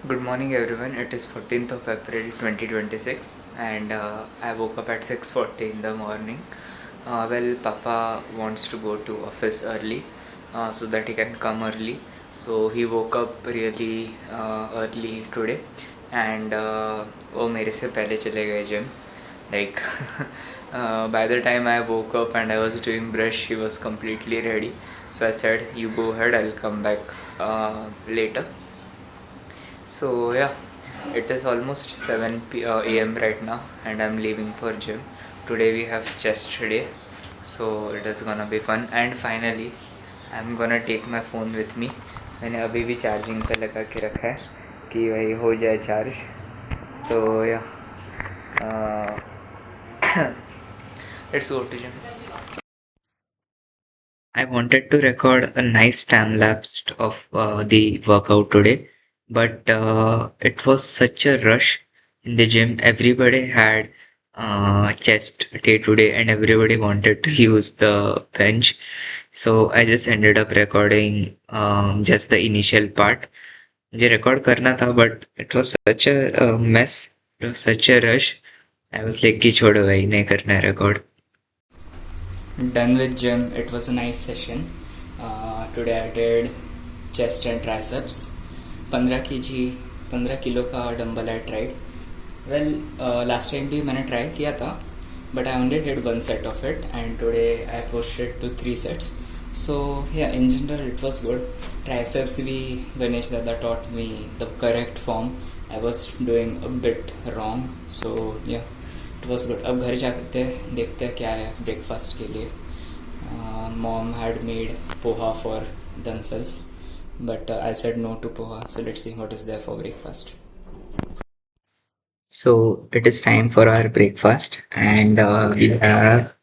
Good morning, everyone. It is 14th of April 2026, and I woke up at 6:40 in the morning. Papa wants to go to office early so that he can come early. So he woke up really early today, and वो मेरे से पहले चले गए gym. Like by the time I woke up and I was doing brush, he was completely ready. So I said, "You go ahead. I'll come back later." So yeah, it is almost 7 a.m. right now, and I'm leaving for gym. Today we have chest day, so it is gonna be fun. And finally, I'm gonna take my phone with me. मैंने अभी भी charging पे लगा के रखा है कि भाई हो जाए charge. So yeah, let's go to gym. I wanted to record a nice time lapse of the workout today, but it was such a rush in the gym. Everybody had chest day today, and everybody wanted to use the bench. So I just ended up recording just the initial part. मुझे record करना था, but it was such a mess. It was such a rush. I was like कि छोड़ो भाई नहीं करना है record. Done with gym. It was a nice session. Today I did chest and triceps. 15 kilo का dumbbell I tried. Well, last time भी मैंने try किया था, but I only did one set of it, and today I pushed it to 3 sets. So yeah, in general it was good. Triceps भी Ganesh Dada taught me the correct form. I was doing a bit wrong. So yeah, it was good. अब घर जाते देखते हैं क्या है breakfast के लिए. Mom had made poha for themselves, but I said no to poha, so let's see what is there for breakfast. So it is time for our breakfast, and we have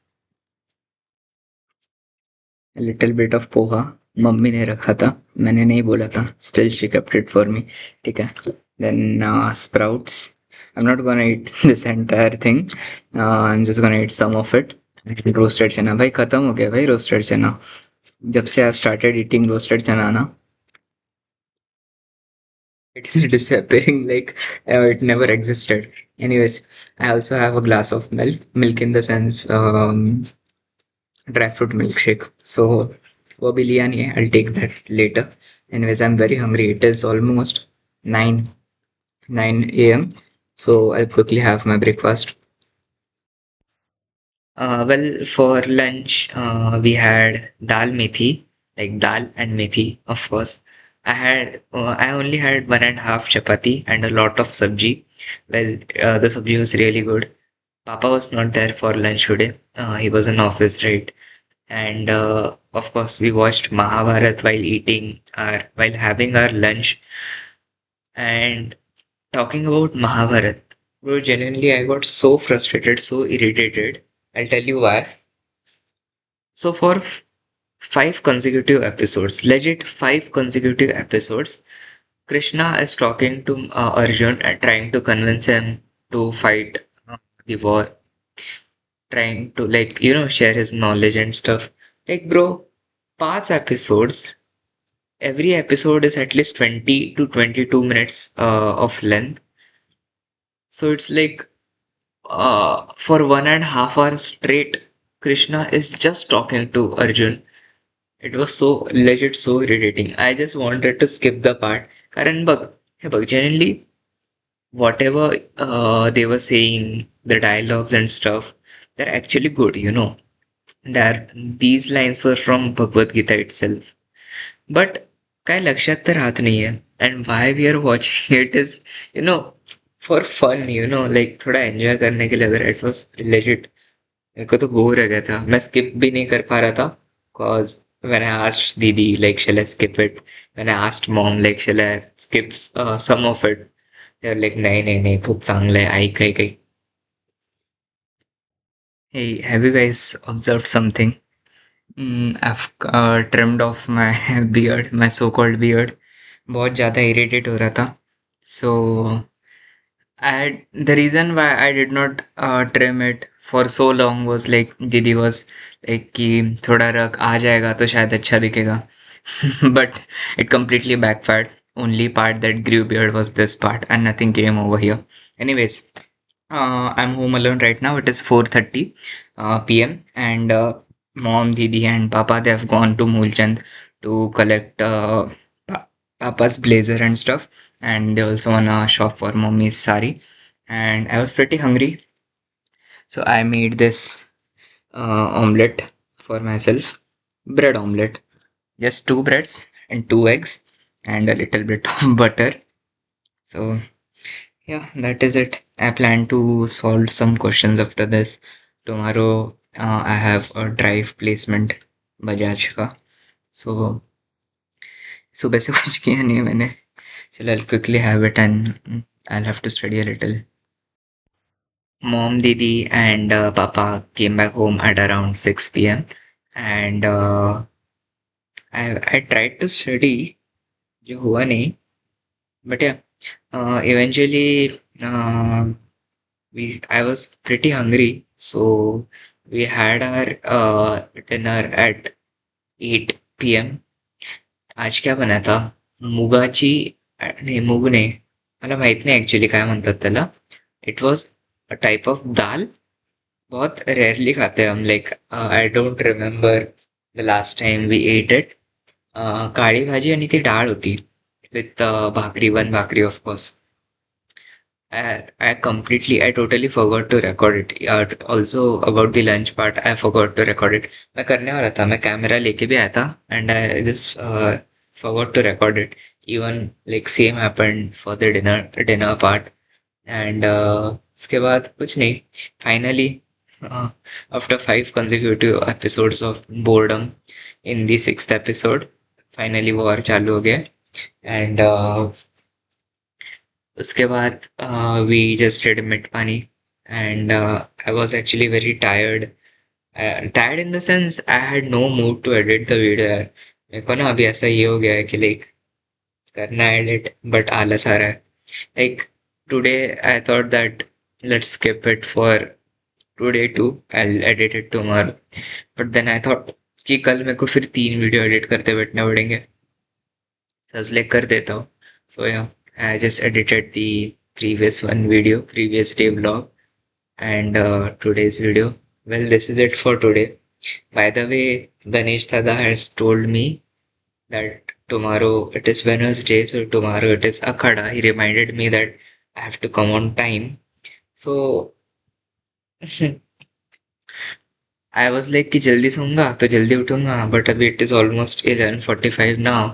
a little bit of poha. Mummy ने रखा था, मैंने नहीं बोला था. Still she kept it for me. ठीक है. Then sprouts. I'm not gonna eat this entire thing. I'm just gonna eat some of it. Roasted चना भाई खत्म हो गया भाई. रोस्टेड चना जब से आई स्टार्टेड ईटिंग रोस्टेड चना ना, it is disappearing like it never existed. Anyways, I also have a glass of milk in the sense dry fruit milkshake. So वो भी लिया नहीं है. I'll take that later. Anyways, I'm very hungry. It is almost 9 a.m. So I'll quickly have my breakfast. For lunch, we had dal methi, like dal and methi, of course. I only had one and a half chapati and a lot of sabji. The sabji was really good. Papa was not there for lunch today. He was in office, right? And of course, we watched Mahabharat while having our lunch. And talking about Mahabharat, bro, genuinely, I got so frustrated, so irritated. I'll tell you why. So for 5 consecutive episodes, Krishna is talking to Arjun and trying to convince him to fight the war, trying to share his knowledge and stuff. Like bro, 5 episodes. Every episode is at least 20 to 22 minutes of length. So it's like for 1.5 hours straight, Krishna is just talking to Arjun. It was so legit, so irritating. I just wanted to skip the part. Karan bag, हे बघ, genuinely, whatever they were saying, the dialogues and stuff, they're actually good. That these lines were from Bhagavad Gita itself. But काय लक्षात तर राहत नाहीये. And why we are watching it is, you know, for fun, like थोड़ा enjoy करने के लिए. अगर it was legit, मेरे को तो बोर हो गया था. मैं स्किप भी नहीं कर पा रहा था. Cause when I asked Didi, like, shall I skip it? When I asked mom, like, shall I skip some of it? They were like, नहीं नहीं नहीं खूप चांगलं आहे, ऐक ऐक ऐक. Hey, have you guys observed something? I've trimmed off my beard, my so-called beard. बहुत ज़्यादा irritate हो रहा था. So the reason why I did not trim it for so long was like दीदी was like कि थोड़ा रख आ जाएगा तो शायद अच्छा दिखेगा. But it completely backfired. only part that grew beard was this part, and nothing came over here. Anyways, I'm home alone right now. It is 4:30 p.m. and mom, Didi, and Papa, they have gone to Mulchand to collect Papa's blazer and stuff, and they also wanna shop for mommy's sari. And I was pretty hungry, so I made this omelette for myself, bread omelette, just two breads and two eggs and a little bit of butter. So yeah, that is it. I plan to solve some questions after this. Tomorrow, I have a drive placement Bajaj का. So सुबह से कुछ किया नहीं है मैंने. चलो, I'll quickly have it and I'll have to study a little. Mom, Didi, and Papa came back home at around 6 p.m. And I tried to study, जो हुआ नहीं. But yeah, eventually, I was pretty hungry, so we had our dinner at 8 p.m. आज क्या बना था? मुगाची नाही, मूग नाही. मला माहित नाही ऍक्च्युली काय म्हणतात त्याला. It was a type of dal. बहुत रेयरली खाते हैं हम. Like I don't remember the last time we ate it. काळी भाजी आणि ती डाळ होती with bhakri, one bhakri of course. I totally forgot to record it. Also about the lunch part, I forgot to record it. मैं करने वाला था, मैं कैमरा लेके भी आया था, and I just forgot to record it. Even like same happened for the dinner part, and उसके बाद कुछ नहीं. Finally, uh, after 5 consecutive episodes of boredom, in the sixth episode, finally war चालू हो गया, and उसके बाद we just did मिट पानी, and I was actually very tired. Tired in the sense I had no mood to edit the video यार. मेरे को ना अभी ऐसा ये हो गया है कि लाइक करना है एडिट बट आलस आ रहा है. Like today I thought that let's skip it for today too. I'll edit it tomorrow. But then I thought कि कल मेरे को फिर 3 वीडियो एडिट करते बैठने पड़ेंगे. So I was like कर देता हूँ. So yeah, I just edited the previous one video, previous day vlog, and today's video. Well, this is it for today. By the way, Ganesh Dada has told me that tomorrow it is Wednesday, so tomorrow it is Akhada. He reminded me that I have to come on time. So I was like कि जल्दी सोऊंगा तो जल्दी उठूंगा, but अभी it is almost 11:45 now.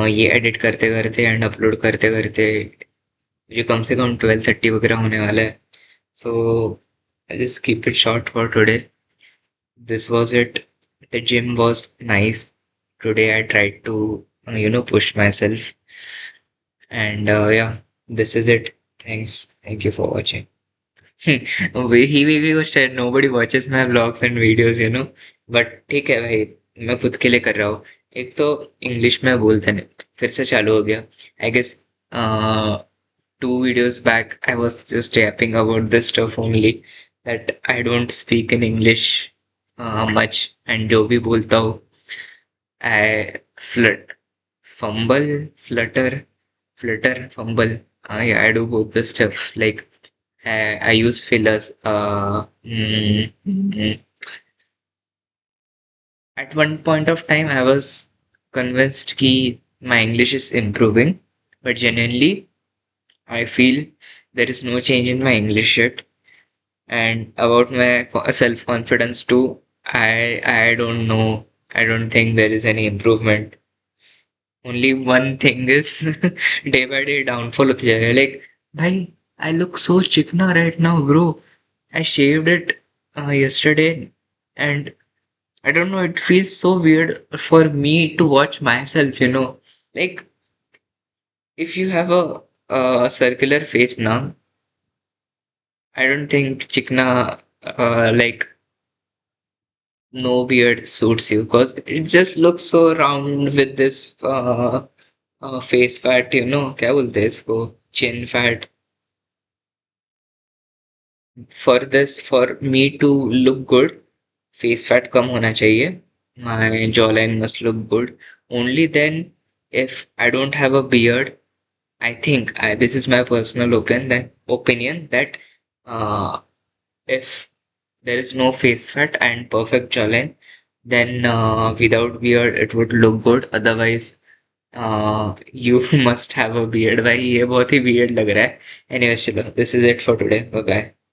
ये edit करते करते and upload करते करते ये कम से कम 12:30 वगैरह होने वाला है. So I just keep it short for today. This was it. The gym was nice. Today I tried to, push myself. And yeah, this is it. Thanks. Thank you for watching. वही वेगळी गोष्ट है. Nobody watches my vlogs and videos, But ठीक है भाई, मैं खुद के लिए कर रहा हूँ. एक तो इंग्लिश में बोलते नहीं, फिर से चालू हो गया. I guess 2 videos back I was just yapping about this stuff only, that I don't speak in English much, and जो भी बोलता हूँ I flutter, fumble. Yeah, I do both the stuff. Like I use fillers. At one point of time, I was convinced that my English is improving, but genuinely, I feel there is no change in my English yet. And about my self confidence too, I don't know. I don't think there is any improvement. Only one thing is day by day downfall होते जा रहा है. Like भाई, I look so चिकना right now, bro. I shaved it yesterday, and I don't know, it feels so weird for me to watch myself. Like if you have a circular face now, I don't think chikna like no beard suits you, because it just looks so round with this face fat, क्या बोलते हैं इसको, chin fat. For me to look good, face fat कम होना चाहिए. My jawline must look good. Only then if I don't have a beard, I think this is my personal opinion that uh, if there is no face fat and perfect jawline, then without beard it would look good. Otherwise, you must have a beard. भाई ये बहुत ही weird लग रहा है. Anyways, चलो, this is it for today. Bye bye.